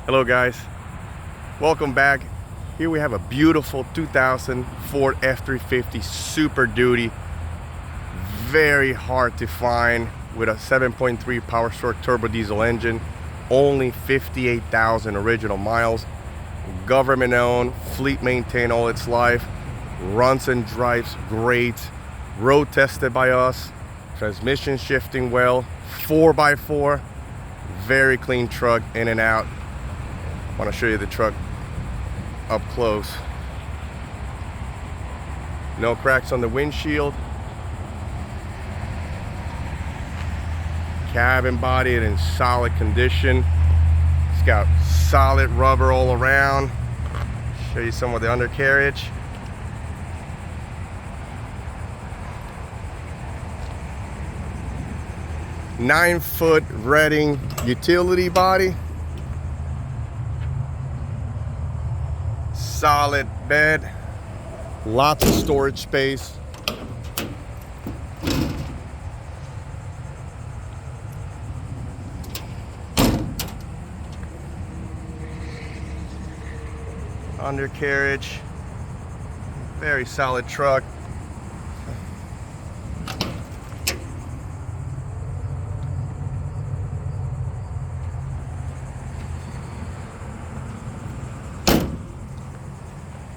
Hello guys, welcome back. Here we have a beautiful 2000 Ford F350 Super Duty. Very hard to find with a 7.3 power stroke turbo diesel engine. Only 58,000 original miles. Government owned, fleet maintained all its life. Runs and drives great. Road tested by us. Transmission shifting well. 4x4. Very clean truck, in and out. I want to show you the truck up close. No cracks on the windshield. Cabin body in solid condition. It's got solid rubber all around. Show you some of the undercarriage. Nine-foot Reading utility body. Solid bed, lots of storage space. Undercarriage, very solid truck.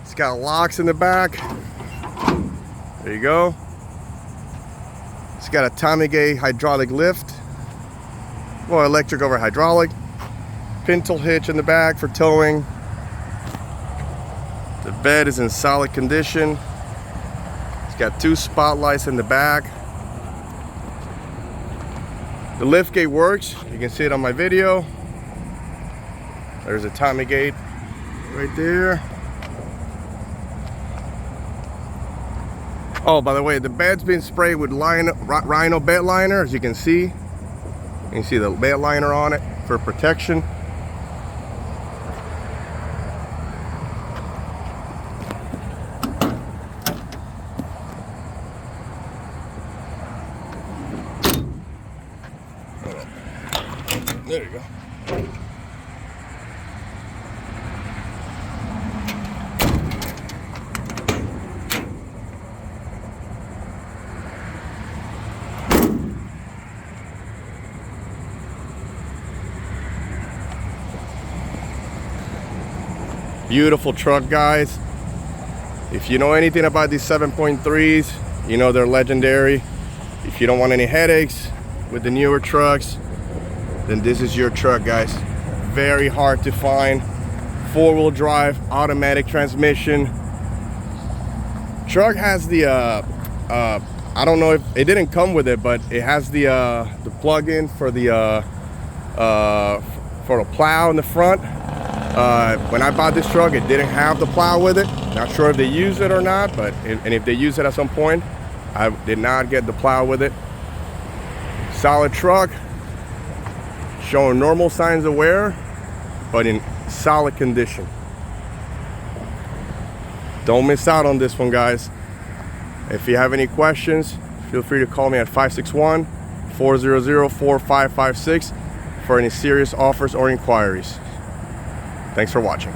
It's got locks in the back. There you go. It's got a Tommy Gay hydraulic lift. Well, electric over hydraulic. Pintle hitch in the back for towing. The bed is in solid condition. It's got two spotlights in the back. The lift gate works. You can see it on my video. There's a Tommy gate right there. Oh, by the way, the bed's been sprayed with Rhino bed liner, as you can see. You can see the bed liner on it for protection. There you go. Beautiful truck, guys. If you know anything about these 7.3s, you know they're legendary. If you don't want any headaches with the newer trucks, then this is your truck, guys. Very hard to find. Four-wheel drive, automatic transmission. Truck has the I don't know if it didn't come with it, but it has the plug-in for the plow in the front. When I bought this truck, it didn't have the plow with it. Not sure if they use it or not, but if they use it at some point, I did not get the plow with it. Solid truck, showing normal signs of wear, but in solid condition. Don't miss out on this one, guys. If you have any questions, feel free to call me at 561-400-4556 for any serious offers or inquiries. Thanks for watching.